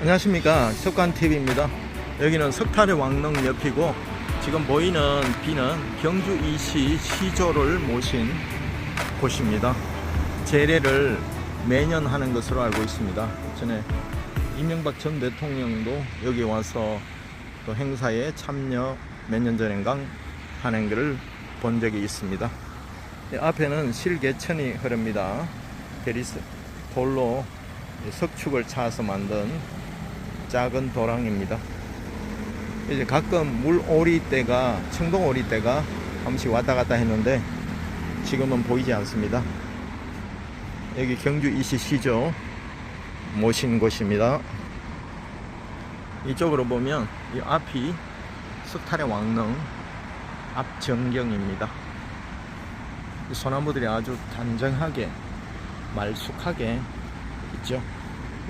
안녕하십니까, 석관TV입니다. 여기는 석탈의 왕릉 옆이고, 지금 보이는 비는 경주 이시 시조를 모신 곳입니다. 제례를 매년 하는 것으로 알고 있습니다. 전에 이명박 전 대통령도 여기 와서 또 행사에 참여 몇 년 전인가 하는 것을 본 적이 있습니다. 앞에는 실개천이 흐릅니다. 돌로 석축을 차서 만든 작은 도랑입니다. 이제 가끔 물오리떼가, 청동오리떼가 한 번씩 왔다 갔다 했는데 지금은 보이지 않습니다. 여기 경주 이시 시조 모신 곳입니다. 이쪽으로 보면 이 앞이 석탈의 왕릉 앞 전경입니다. 이 소나무들이 아주 단정하게 말쑥하게 있죠.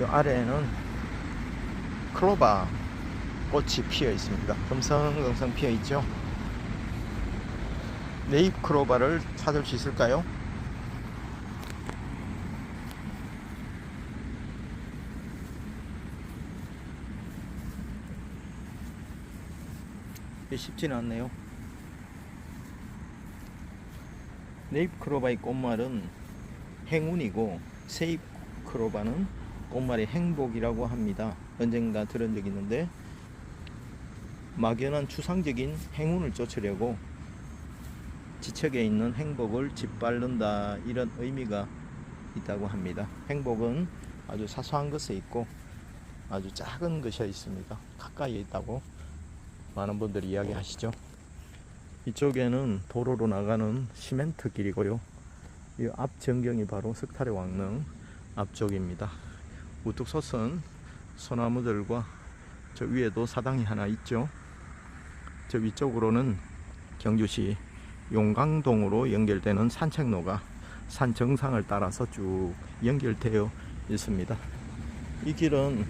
이 아래에는 클로바 꽃이 피어 있습니다. 금성금성 피어 있죠. 네잎 클로바를 찾을 수 있을까요? 쉽지는 않네요. 네잎 클로바의 꽃말은 행운이고, 세잎 클로바는 꽃말이 행복이라고 합니다. 언젠가 들은 적이 있는데, 막연한 추상적인 행운을 쫓으려고 지척에 있는 행복을 짓밟는다, 이런 의미가 있다고 합니다. 행복은 아주 사소한 것에 있고 아주 작은 것에 있습니다. 가까이에 있다고 많은 분들이 이야기하시죠. 이쪽에는 도로로 나가는 시멘트 길이고요. 이 앞 전경이 바로 석탈의 왕릉 앞쪽입니다. 우뚝 솟은 소나무들과 저 위에도 사당이 하나 있죠. 저 위쪽으로는 경주시 용강동으로 연결되는 산책로가 산 정상을 따라서 쭉 연결되어 있습니다. 이 길은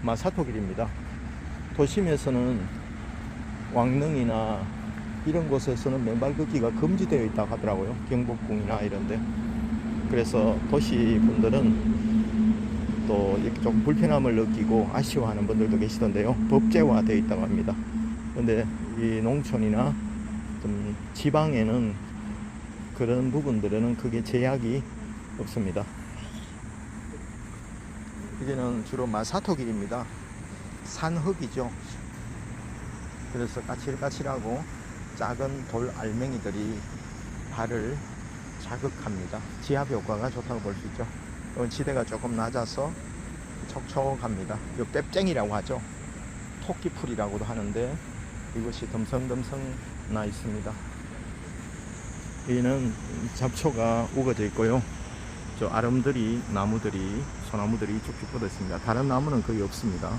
마사토 길입니다. 도심에서는 왕릉이나 이런 곳에서는 맨발 걷기가 금지되어 있다고 하더라고요. 경복궁이나 이런데. 그래서 도시 분들은 또 이렇게 조금 불편함을 느끼고 아쉬워하는 분들도 계시던데요. 법제화되어 있다고 합니다. 근데 이 농촌이나 좀 지방에는 그런 부분들에는 크게 제약이 없습니다. 여기는 주로 마사토 길입니다. 산흙이죠. 그래서 까칠까칠하고 작은 돌 알맹이들이 발을 자극합니다. 지압 효과가 좋다고 볼 수 있죠. 이건 지대가 조금 낮아서 촉촉합니다. 이 뺍쟁이라고 하죠. 토끼풀이라고도 하는데 이것이 덤성덤성 나 있습니다. 여기는 잡초가 우거져 있고요. 저 아름들이, 나무들이, 소나무들이 쭉쭉 뻗어 있습니다. 다른 나무는 거의 없습니다.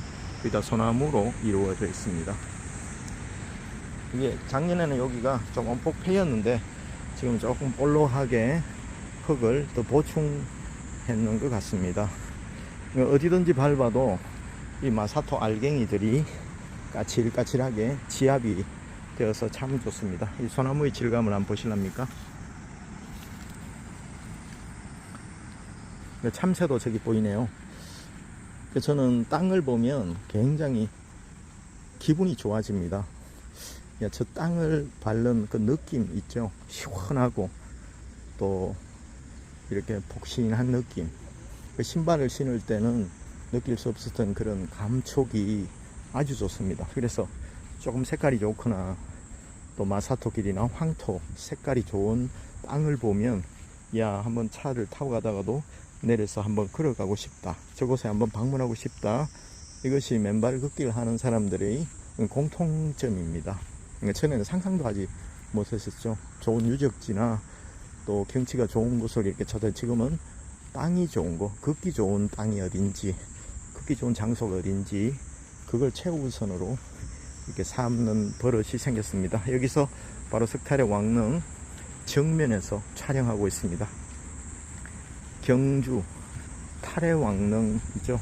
거의 다 소나무로 이루어져 있습니다. 이게 작년에는 여기가 좀 엄폭 패였는데 지금 조금 볼록하게 흙을 더 보충했는 것 같습니다. 어디든지 밟아도 이 마사토 알갱이들이 까칠까칠하게 지압이 되어서 참 좋습니다. 이 소나무의 질감을 한번 보실랍니까? 참새도 저기 보이네요. 저는 땅을 보면 굉장히 기분이 좋아집니다. 저 땅을 밟는 그 느낌 있죠. 시원하고 또 이렇게 폭신한 느낌. 그 신발을 신을 때는 느낄 수 없었던 그런 감촉이 아주 좋습니다. 그래서 조금 색깔이 좋거나 또 마사토 길이나 황토 색깔이 좋은 땅을 보면 야, 한번 차를 타고 가다가도 내려서 한번 걸어가고 싶다, 저곳에 한번 방문하고 싶다, 이것이 맨발 걷기를 하는 사람들의 공통점입니다. 처음에는 상상도 하지 못했었죠. 좋은 유적지나 또 경치가 좋은 곳을 이렇게 찾아, 지금은 땅이 좋은 곳, 걷기 좋은 땅이 어딘지, 걷기 좋은 장소가 어딘지 그걸 최우선으로 이렇게 삼는 버릇이 생겼습니다. 여기서 바로 석탈의 왕릉 정면에서 촬영하고 있습니다. 경주 탈의 왕릉이죠.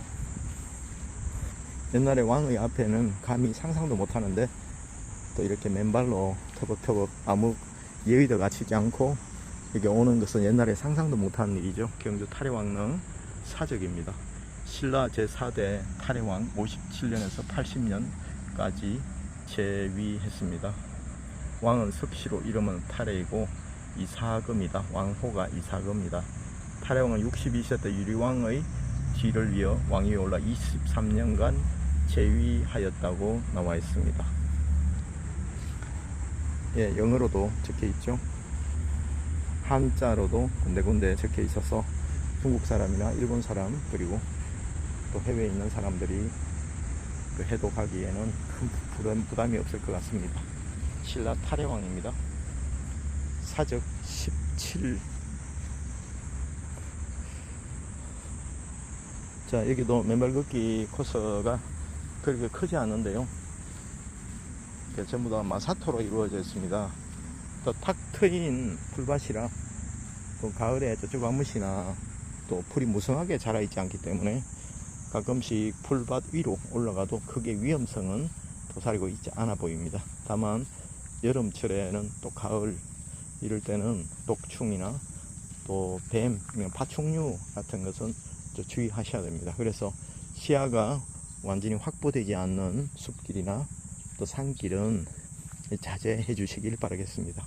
옛날에 왕의 앞에는 감히 상상도 못하는데 또 이렇게 맨발로 터벅터벅 아무 예의도 갖추지 않고 이렇게 오는 것은 옛날에 상상도 못한 일이죠. 경주 탈의 왕릉 사적입니다. 신라 제4대 탈해왕 57년에서 80년까지 재위했습니다. 왕은 석시로 이름은 탈해이고 이사금이다. 왕호가 이사금이다. 탈해왕은 62세 때 유리왕의 뒤를 이어 왕위에 올라 23년간 재위하였다고 나와 있습니다. 예, 영어로도 적혀 있죠. 한자로도 군데군데 적혀 있어서 중국 사람이나 일본 사람 그리고 또 해외에 있는 사람들이 그 해독하기에는 큰 부담이 없을 것 같습니다. 신라 탈해왕입니다. 사적 17. 자, 여기도 맨발 걷기 코스가 그렇게 크지 않은데요. 전부 다 마사토로 이루어져 있습니다. 또 탁 트인 풀밭이라 또 가을에 저쪽 아무시나 또 풀이 무성하게 자라 있지 않기 때문에 가끔씩 풀밭 위로 올라가도 크게 위험성은 도사리고 있지 않아 보입니다. 다만 여름철에는 또 가을 이럴 때는 독충이나 또 뱀, 파충류 같은 것은 주의하셔야 됩니다. 그래서 시야가 완전히 확보되지 않는 숲길이나 또 산길은 자제해 주시길 바라겠습니다.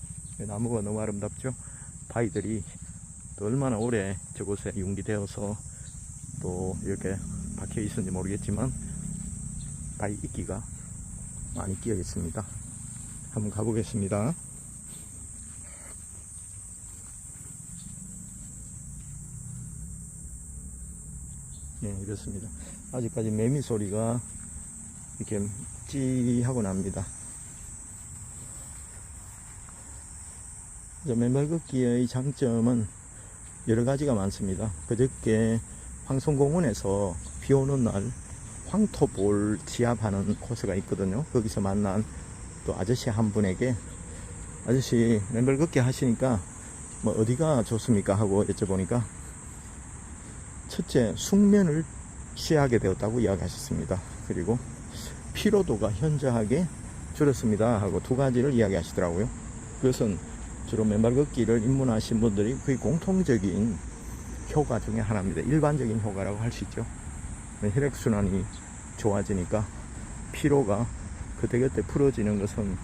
나무가 너무 아름답죠. 바위들이 또 얼마나 오래 저곳에 융기되어서 또 이렇게 박혀 있었는지 모르겠지만 바위 이끼가 많이 끼어 있습니다. 한번 가보겠습니다. 네, 이렇습니다. 아직까지 매미 소리가 이렇게 찌하고 납니다. 맨발 걷기의 장점은 여러 가지가 많습니다. 그저께 황송공원에서 비 오는 날 황토볼 지압하는 코스가 있거든요. 거기서 만난 또 아저씨 한 분에게 아저씨 맨발 걷기 하시니까 뭐 어디가 좋습니까 하고 여쭤보니까 첫째 숙면을 취하게 되었다고 이야기하셨습니다. 그리고 피로도가 현저하게 줄었습니다 하고 두 가지를 이야기하시더라고요. 그것은 주로 맨발 걷기를 입문하신 분들이 거의 공통적인 효과 중에 하나입니다. 일반적인 효과라고 할 수 있죠. 혈액순환이 좋아지니까 피로가 그때그때 풀어지는 것은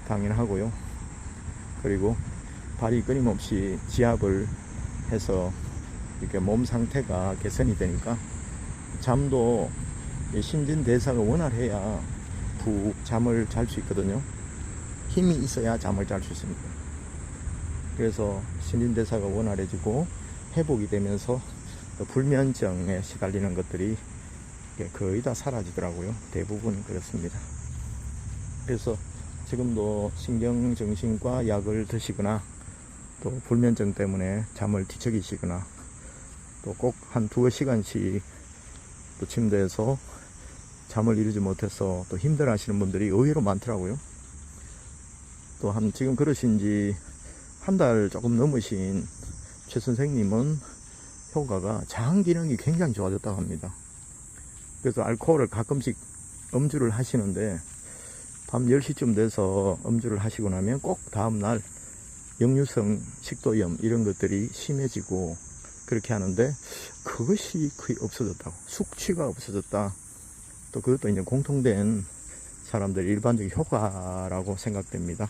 당연하고요. 그리고 발이 끊임없이 지압을 해서 이렇게 몸 상태가 개선이 되니까 잠도 신진대사가 원활해야 푹 잠을 잘 수 있거든요. 힘이 있어야 잠을 잘 수 있습니다. 그래서 신진대사가 원활해지고 회복이 되면서 불면증에 시달리는 것들이 거의 다 사라지더라고요. 대부분 그렇습니다. 그래서 지금도 신경정신과 약을 드시거나 또 불면증 때문에 잠을 뒤척이시거나 또 꼭 한 2시간씩 또 침대에서 잠을 이루지 못해서 또 힘들어 하시는 분들이 의외로 많더라고요. 또 지금 그러신 지 한 달 조금 넘으신 최 선생님은 효과가 장 기능이 굉장히 좋아졌다고 합니다. 그래서 알코올을 가끔씩 음주를 하시는데 밤 10시쯤 돼서 음주를 하시고 나면 꼭 다음날 역류성 식도염 이런 것들이 심해지고 그렇게 하는데 그것이 거의 없어졌다고. 숙취가 없어졌다. 또 그것도 이제 공통된 사람들의 일반적인 효과라고 생각됩니다.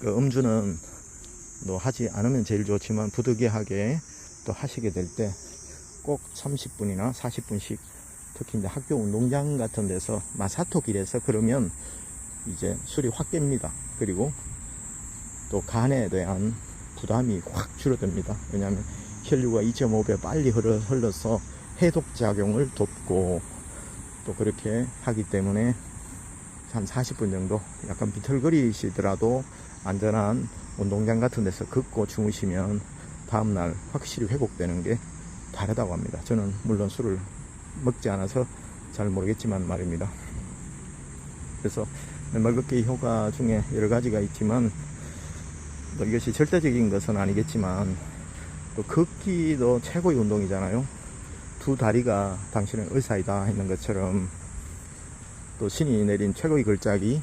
그 음주는 또 하지 않으면 제일 좋지만 부득이하게 또 하시게 될 때 꼭 30분이나 40분씩 특히 이제 학교 운동장 같은 데서 마사토 길에서 그러면 이제 술이 확 깹니다. 그리고 또 간에 대한 부담이 확 줄어듭니다. 왜냐하면 혈류가 2.5배 빨리 흘러서 해독작용을 돕고 또 그렇게 하기 때문에 한 40분 정도 약간 비틀거리시더라도 안전한 운동장 같은 데서 걷고 주무시면 다음날 확실히 회복되는 게 다르다고 합니다. 저는 물론 술을 먹지 않아서 잘 모르겠지만 말입니다. 그래서 맨발 걷기 효과 중에 여러 가지가 있지만 또 이것이 절대적인 것은 아니겠지만 또 걷기도 최고의 운동이잖아요. 두 다리가 당신의 의사이다 했는 것처럼 또 신이 내린 최고의 걸작이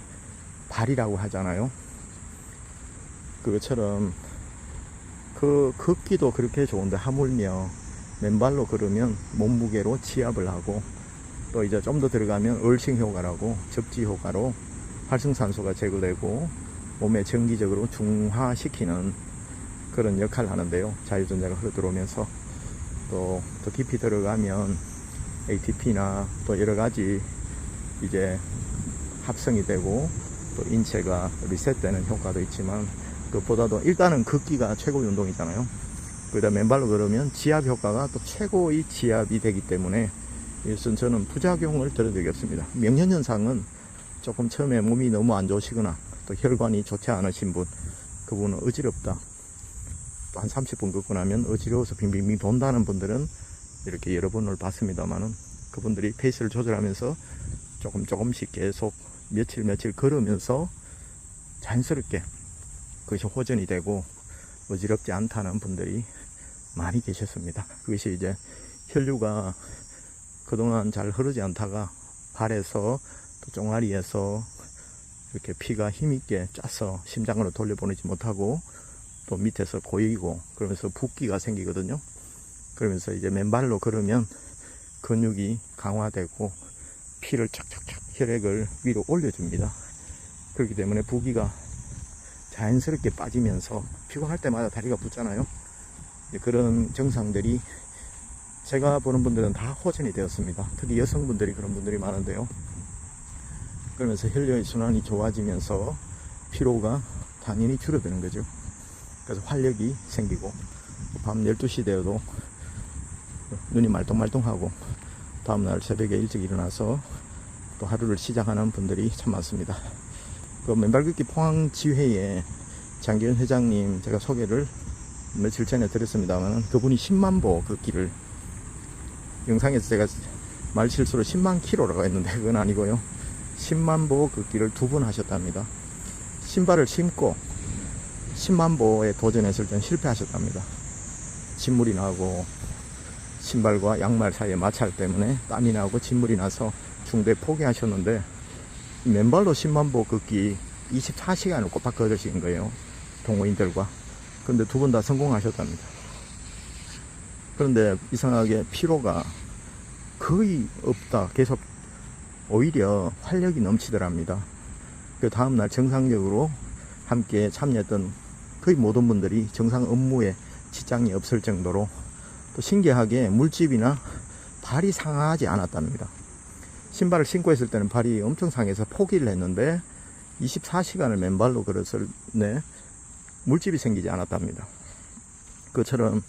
발이라고 하잖아요. 그것처럼 그 걷기도 그렇게 좋은데 하물며 맨발로 걸으면 몸무게로 지압을 하고, 또 이제 좀 더 들어가면 얼싱 효과라고 접지 효과로 활성산소가 제거되고 몸에 정기적으로 중화시키는 그런 역할을 하는데요. 자유전자가 흘러 들어오면서 또 더 깊이 들어가면 ATP나 또 여러 가지 이제 합성이 되고 또 인체가 리셋되는 효과도 있지만, 그것보다도 일단은 걷기가 최고의 운동이잖아요. 그다음 맨발로 걸으면 지압 효과가 또 최고의 지압이 되기 때문에 이것은 저는 부작용을 들어드리겠습니다. 명현현상은 조금 처음에 몸이 너무 안 좋으시거나 또 혈관이 좋지 않으신 분, 그분은 어지럽다, 또 한 30분 걷고 나면 어지러워서 빙빙빙 돈다는 분들은 이렇게 여러 번을 봤습니다만은, 그분들이 페이스를 조절하면서 조금씩 계속 며칠 걸으면서 자연스럽게 그것이 호전이 되고 어지럽지 않다는 분들이 많이 계셨습니다. 그것이 이제 혈류가 그동안 잘 흐르지 않다가 발에서 또 종아리에서 이렇게 피가 힘있게 짜서 심장으로 돌려보내지 못하고 또 밑에서 고이고 그러면서 붓기가 생기거든요. 그러면서 이제 맨발로 걸으면 근육이 강화되고 피를 착착착 혈액을 위로 올려줍니다. 그렇기 때문에 부기가 자연스럽게 빠지면서 피곤할 때마다 다리가 붓잖아요. 그런 증상들이 제가 보는 분들은 다 호전이 되었습니다. 특히 여성분들이 그런 분들이 많은데요. 그러면서 혈류의 순환이 좋아지면서 피로가 당연히 줄어드는 거죠. 그래서 활력이 생기고 밤 12시 되어도 눈이 말똥말똥하고 다음날 새벽에 일찍 일어나서 또 하루를 시작하는 분들이 참 많습니다. 그 맨발걷기 포항지회에 장기현 회장님 제가 소개를 며칠 전에 드렸습니다만, 그분이 10만 보 걷기를, 영상에서 제가 말실수로 10만 킬로라고 했는데 그건 아니고요, 10만 보 걷기를 2번 하셨답니다. 신발을 신고 10만 보에 도전했을 땐 실패하셨답니다. 진물이 나고 신발과 양말 사이에 마찰 때문에 땀이 나고 진물이 나서 중도에 포기하셨는데, 맨발로 10만 보 걷기 24시간을 꼬박 걸으신 거예요, 동호인들과. 그런데 2번 다 성공하셨답니다. 그런데 이상하게 피로가 거의 없다, 계속 오히려 활력이 넘치더랍니다. 그 다음날 정상적으로 함께 참여했던 거의 모든 분들이 정상 업무에 지장이 없을 정도로, 또 신기하게 물집이나 발이 상하지 않았답니다. 신발을 신고 했을 때는 발이 엄청 상해서 포기를 했는데 24시간을 맨발로 걸었을 때 물집이 생기지 않았답니다. 그처럼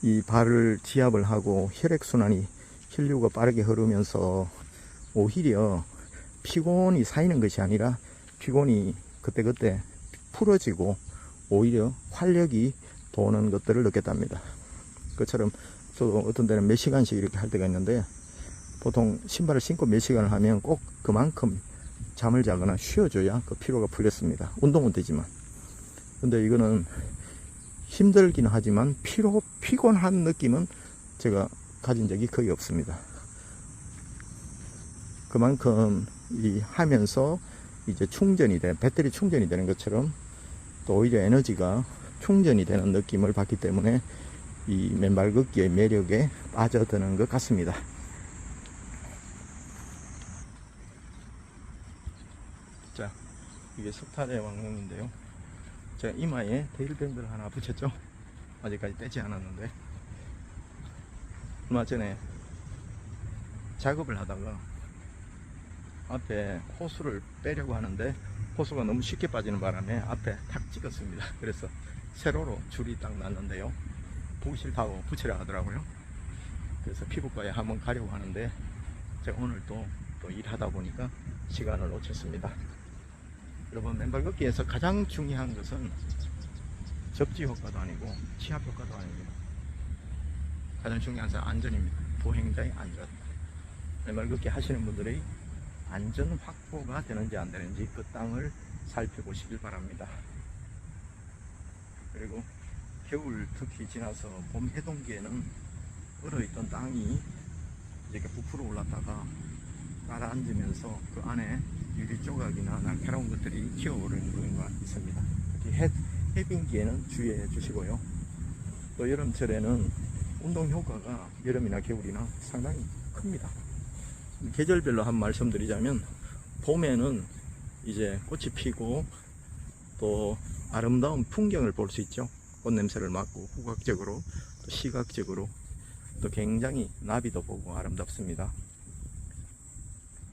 이 발을 지압을 하고 혈액순환이, 혈류가 빠르게 흐르면서 오히려 피곤이 쌓이는 것이 아니라 피곤이 그때그때 풀어지고 오히려 활력이 도는 것들을 느꼈답니다. 그처럼 저도 어떤 때는 몇 시간씩 이렇게 할 때가 있는데, 보통 신발을 신고 몇 시간을 하면 꼭 그만큼 잠을 자거나 쉬어줘야 그 피로가 풀렸습니다. 운동은 되지만. 근데 이거는 힘들기는 하지만 피곤한 느낌은 제가 가진 적이 거의 없습니다. 그만큼 하면서 이제 충전이 돼, 배터리 충전이 되는 것처럼 또 오히려 에너지가 충전이 되는 느낌을 받기 때문에 이 맨발 걷기의 매력에 빠져드는 것 같습니다. 자, 이게 석탄의 왕릉인데요. 제가 이마에 데일밴드를 하나 붙였죠. 아직까지 떼지 않았는데, 얼마 전에 작업을 하다가 앞에 호수를 빼려고 하는데 호수가 너무 쉽게 빠지는 바람에 앞에 탁 찍었습니다. 그래서 세로로 줄이 딱 났는데요, 보기 싫다고 붙이라 하더라고요. 그래서 피부과에 한번 가려고 하는데 제가 오늘 또 일하다 보니까 시간을 놓쳤습니다. 여러분, 맨발 걷기에서 가장 중요한 것은 접지 효과도 아니고 치압 효과도 아닙니다. 가장 중요한 것은 안전입니다. 보행자의 안전. 맨발 걷기 하시는 분들의 안전 확보가 되는지 안 되는지 그 땅을 살펴보시길 바랍니다. 그리고 겨울 특히 지나서 봄 해동기에는 얼어있던 땅이 이렇게 부풀어 올랐다가 가라앉으면서 그 안에 유리 조각이나 날카로운 것들이 튀어오르는 경우가 있습니다. 특히 해빙기에는 주의해 주시고요. 또 여름철에는 운동 효과가 여름이나 겨울이나 상당히 큽니다. 계절별로 한 말씀드리자면, 봄에는 이제 꽃이 피고 또 아름다운 풍경을 볼 수 있죠. 꽃 냄새를 맡고 후각적으로 또 시각적으로 또 굉장히 나비도 보고 아름답습니다.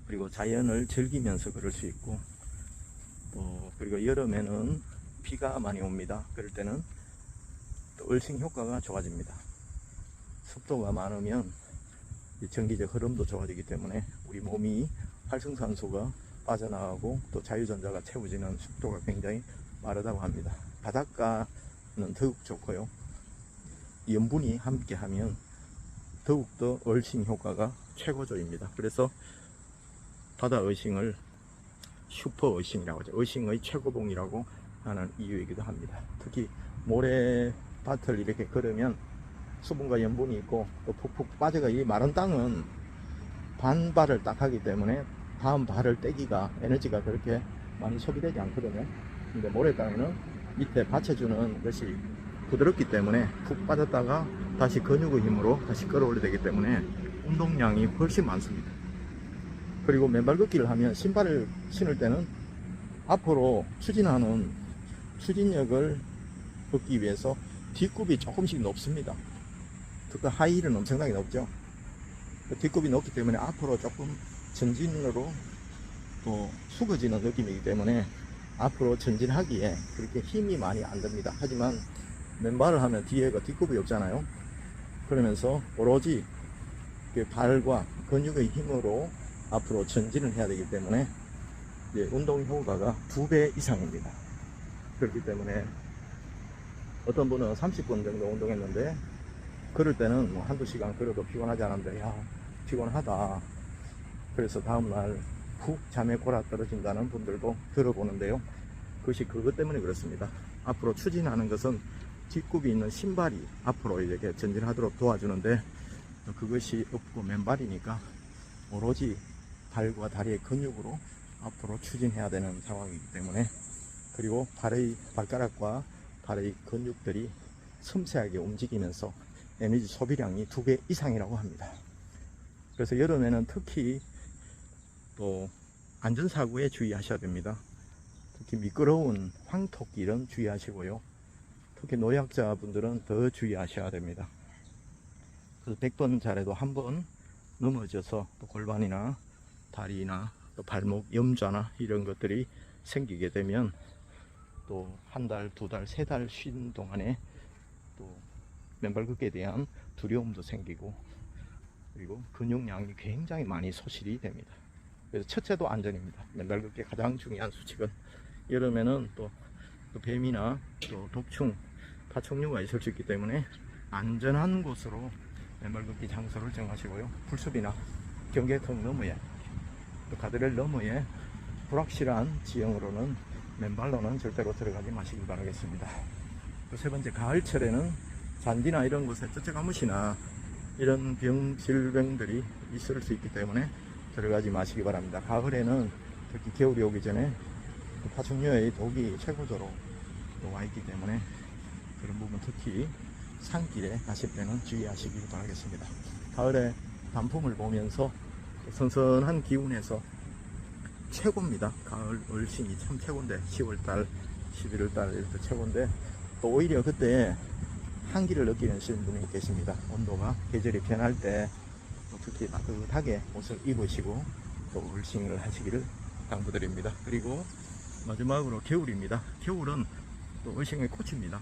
그리고 자연을 즐기면서 걸을 수 있고, 또 그리고 여름에는 비가 많이 옵니다. 그럴 때는 또 얼싱 효과가 좋아집니다. 습도가 많으면 전기적 흐름도 좋아지기 때문에 우리 몸이 활성산소가 빠져나가고 또 자유전자가 채워지는 속도가 굉장히 빠르다고 합니다. 바닷가는 더욱 좋고요. 염분이 함께 하면 더욱더 얼싱 효과가 최고조입니다. 그래서 바다 어싱을 슈퍼 어싱이라고 하죠. 어싱의 최고봉이라고 하는 이유이기도 합니다. 특히 모래밭을 이렇게 걸으면 수분과 염분이 있고 또 푹푹 빠져가, 이 마른 땅은 반발을 딱 하기 때문에 다음 발을 떼기가 에너지가 그렇게 많이 소비되지 않거든요. 근데 모래땅에는 밑에 받쳐주는 것이 부드럽기 때문에 푹 빠졌다가 다시 근육의 힘으로 다시 끌어올려야 되기 때문에 운동량이 훨씬 많습니다. 그리고 맨발 걷기를 하면 신발을 신을 때는 앞으로 추진하는 추진력을 얻기 위해서 뒷굽이 조금씩 높습니다. 특히 하이힐은 엄청나게 높죠. 뒷굽이 높기 때문에 앞으로 조금 전진으로 또 숙어지는 느낌이기 때문에 앞으로 전진하기에 그렇게 힘이 많이 안 듭니다. 하지만 맨발을 하면 뒤에가 뒷굽이 없잖아요. 그러면서 오로지 발과 근육의 힘으로 앞으로 전진을 해야 되기 때문에 운동 효과가 2배 이상입니다. 그렇기 때문에 어떤 분은 30분 정도 운동했는데 걸을 때는 뭐 한두 시간 걸어도 피곤하지 않은데, 야, 피곤하다. 그래서 다음날 푹 잠에 골아 떨어진다는 분들도 들어보는데요. 그것이 그것 때문에 그렇습니다. 앞으로 추진하는 것은 뒷굽이 있는 신발이 앞으로 이렇게 전진하도록 도와주는데, 그것이 없고 맨발이니까 오로지 발과 다리의 근육으로 앞으로 추진해야 되는 상황이기 때문에, 그리고 발가락과 발의 근육들이 섬세하게 움직이면서 에너지 소비량이 2배 이상이라고 합니다. 그래서 여름에는 특히 또 안전사고에 주의하셔야 됩니다. 특히 미끄러운 황토길은 주의하시고요. 특히 노약자분들은 더 주의하셔야 됩니다. 그래서 100번 잘해도 한 번 넘어져서 또 골반이나 다리나 또 발목 염좌나 이런 것들이 생기게 되면 또 한 달, 2달, 3달 쉰 동안에 또 맨발 걷기에 대한 두려움도 생기고, 그리고 근육량이 굉장히 많이 소실이 됩니다. 그래서 첫째도 안전입니다. 맨발 걷기의 가장 중요한 수칙은, 여름에는 또 뱀이나 또 독충, 파충류가 있을 수 있기 때문에 안전한 곳으로 맨발 걷기 장소를 정하시고요. 풀숲이나 경계통 너머에, 또 가드레일 너머에 불확실한 지형으로는 맨발로는 절대로 들어가지 마시기 바라겠습니다. 또 세 번째, 가을철에는 잔디나 이런 곳에 쩌쩌가무시나 이런 질병들이 있을 수 있기 때문에 들어가지 마시기 바랍니다. 가을에는 특히 겨울이 오기 전에 파충류의 독이 최고조로 와 있기 때문에 그런 부분 특히 산길에 가실 때는 주의하시길 바라겠습니다. 가을에 단풍을 보면서 선선한 기운에서 최고입니다. 가을 얼씬이 참 최고인데, 10월달, 11월달 이렇게 최고인데, 또 오히려 그때 한기를 느끼시는 분이 계십니다. 온도가 계절이 변할 때 특히 따뜻하게 옷을 입으시고 또 얼씬을 하시기를 당부드립니다. 그리고 마지막으로 겨울입니다. 겨울은 또 얼씬의 꽃입니다.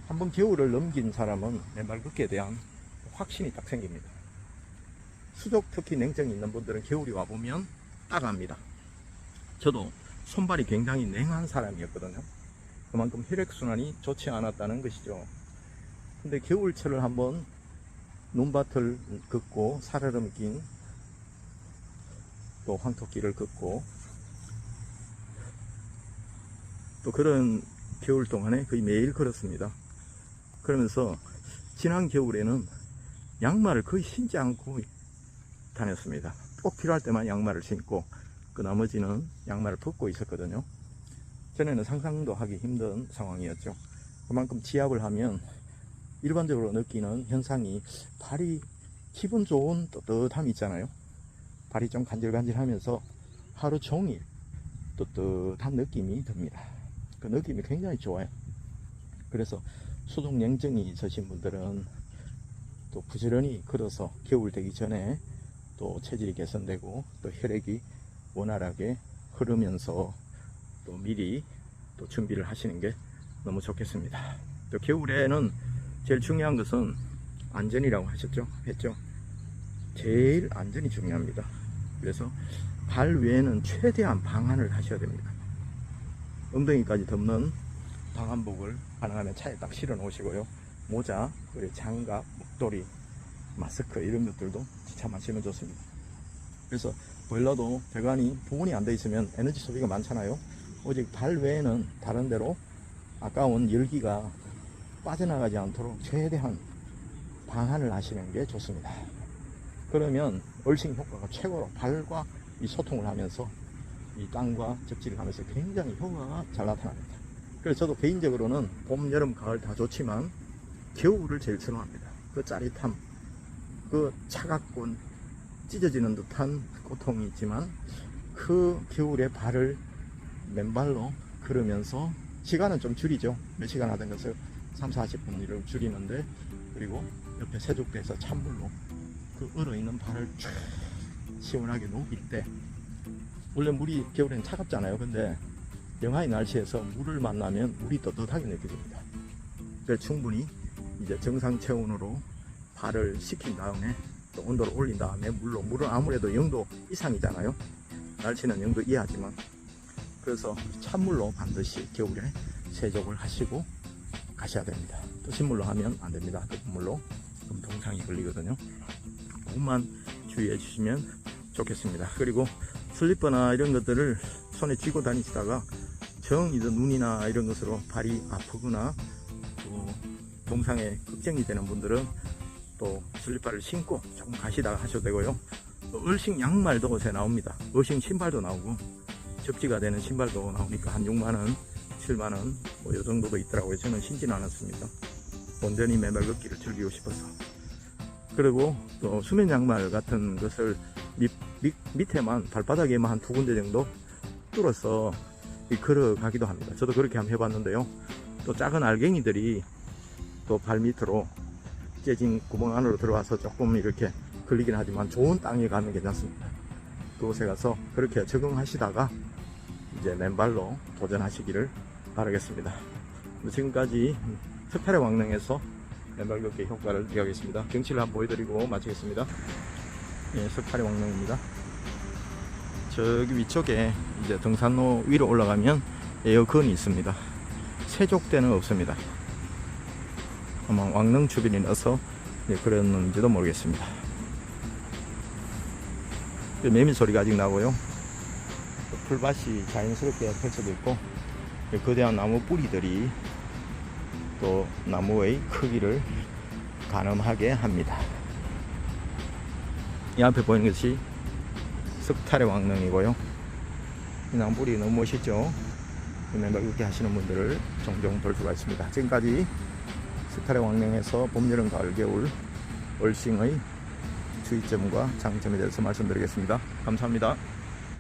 한번 겨울을 넘긴 사람은 맨발 걷기에 대한 확신이 딱 생깁니다. 수족 특히 냉증이 있는 분들은 겨울이 와보면 따갑니다. 저도 손발이 굉장히 냉한 사람이었거든요. 그만큼 혈액순환이 좋지 않았다는 것이죠. 근데 겨울철을 한번 눈밭을 걷고 살얼음 낀 또 황토길을 걷고 또 그런 겨울 동안에 거의 매일 걸었습니다. 그러면서 지난 겨울에는 양말을 거의 신지 않고 다녔습니다. 꼭 필요할 때만 양말을 신고 그 나머지는 양말을 벗고 있었거든요. 전에는 상상도 하기 힘든 상황이었죠. 그만큼 지압을 하면 일반적으로 느끼는 현상이 발이 기분 좋은 뜨뜻함이 있잖아요. 발이 좀 간질간질하면서 하루 종일 뜨뜻한 느낌이 듭니다. 그 느낌이 굉장히 좋아요. 그래서 수동 냉증이 있으신 분들은 또 부지런히 걸어서 겨울 되기 전에 또 체질이 개선되고 또 혈액이 원활하게 흐르면서 또 미리 또 준비를 하시는 게 너무 좋겠습니다. 또 겨울에는 제일 중요한 것은 안전이라고 했죠. 제일 안전이 중요합니다. 그래서 발 외에는 최대한 방한을 하셔야 됩니다. 엉덩이까지 덮는 방한복을 가능하면 차에 딱 실어 놓으시고요. 모자, 그리고 장갑, 목도리, 마스크 이런 것들도 차만 신으면 좋습니다. 그래서 보일러도 배관이 보온이 안 돼 있으면 에너지 소비가 많잖아요. 오직 발 외에는 다른 데로 아까운 열기가 빠져나가지 않도록 최대한 방한을 하시는 게 좋습니다. 그러면 얼싱 효과가 최고로 발과 이 소통을 하면서 이 땅과 접지를 하면서 굉장히 효과가 잘 나타납니다. 그래서 저도 개인적으로는 봄, 여름, 가을 다 좋지만 겨울을 제일 선호합니다. 그 짜릿함, 그 차갑고 찢어지는 듯한 고통이 있지만 그 겨울에 발을 맨발로 걸으면서 시간은 좀 줄이죠. 몇 시간 하던 것을 30-40분을 줄이는데, 그리고 옆에 세족대에서 찬물로 그 얼어있는 발을 쫙 시원하게 녹일 때, 원래 물이 겨울엔 차갑잖아요. 근데 영하의 날씨에서 물을 만나면 물이 떳떳하게 느껴집니다. 그래서 충분히 이제 정상 체온으로 발을 식힌 다음에 또 온도를 올린 다음에 물은 아무래도 0도 이상이잖아요. 날씨는 0도 이하지만, 그래서 찬물로 반드시 겨울에 세족을 하시고 가셔야 됩니다. 또 신물로 하면 안 됩니다. 뜨거운물로 그럼 동상이 걸리거든요. 그것만 주의해 주시면 좋겠습니다. 그리고 슬리퍼나 이런 것들을 손에 쥐고 다니시다가 정이든 눈이나 이런 것으로 발이 아프거나 또 동상에 걱정이 되는 분들은 또 슬리퍼를 신고 조금 가시다가 하셔도 되고요. 또 얼싱 양말도 요새 나옵니다. 얼싱 신발도 나오고 접지가 되는 신발도 나오니까 한 6만원, 7만원 뭐 이 정도도 있더라고요. 저는 신지는 않았습니다. 온전히 맨발 걷기를 즐기고 싶어서. 그리고 또 수면 양말 같은 것을 밑에만, 발바닥에만 한 2군데 정도 뚫어서 걸어가기도 합니다. 저도 그렇게 한번 해봤는데요. 또 작은 알갱이들이 또 발 밑으로 깨진 구멍 안으로 들어와서 조금 이렇게 걸리긴 하지만 좋은 땅에 가면 괜찮습니다. 그곳에 가서 그렇게 적응하시다가 이제 맨발로 도전하시기를 바라겠습니다. 지금까지 석탈의 왕릉에서 맨발 걷기 효과를 이야기했습니다. 경치를 한번 보여드리고 마치겠습니다. 예, 석탈의 왕릉입니다. 저기 위쪽에 이제 등산로 위로 올라가면 에어컨이 있습니다. 세족대는 없습니다. 아마 왕릉 주변이라서 그랬는지도 모르겠습니다. 매미 소리가 아직 나고요. 풀밭이 자연스럽게 펼쳐져 있고 거대한 나무 뿌리들이 또 나무의 크기를 가늠하게 합니다. 이 앞에 보이는 것이 석탈의 왕릉이고요. 이 나무뿌리 너무 멋있죠. 맨발 걷기 하시는 분들을 종종 볼 수가 있습니다. 지금까지 석탈의 왕릉에서 봄, 여름, 가을, 겨울 얼싱의 주의점과 장점에 대해서 말씀드리겠습니다. 감사합니다.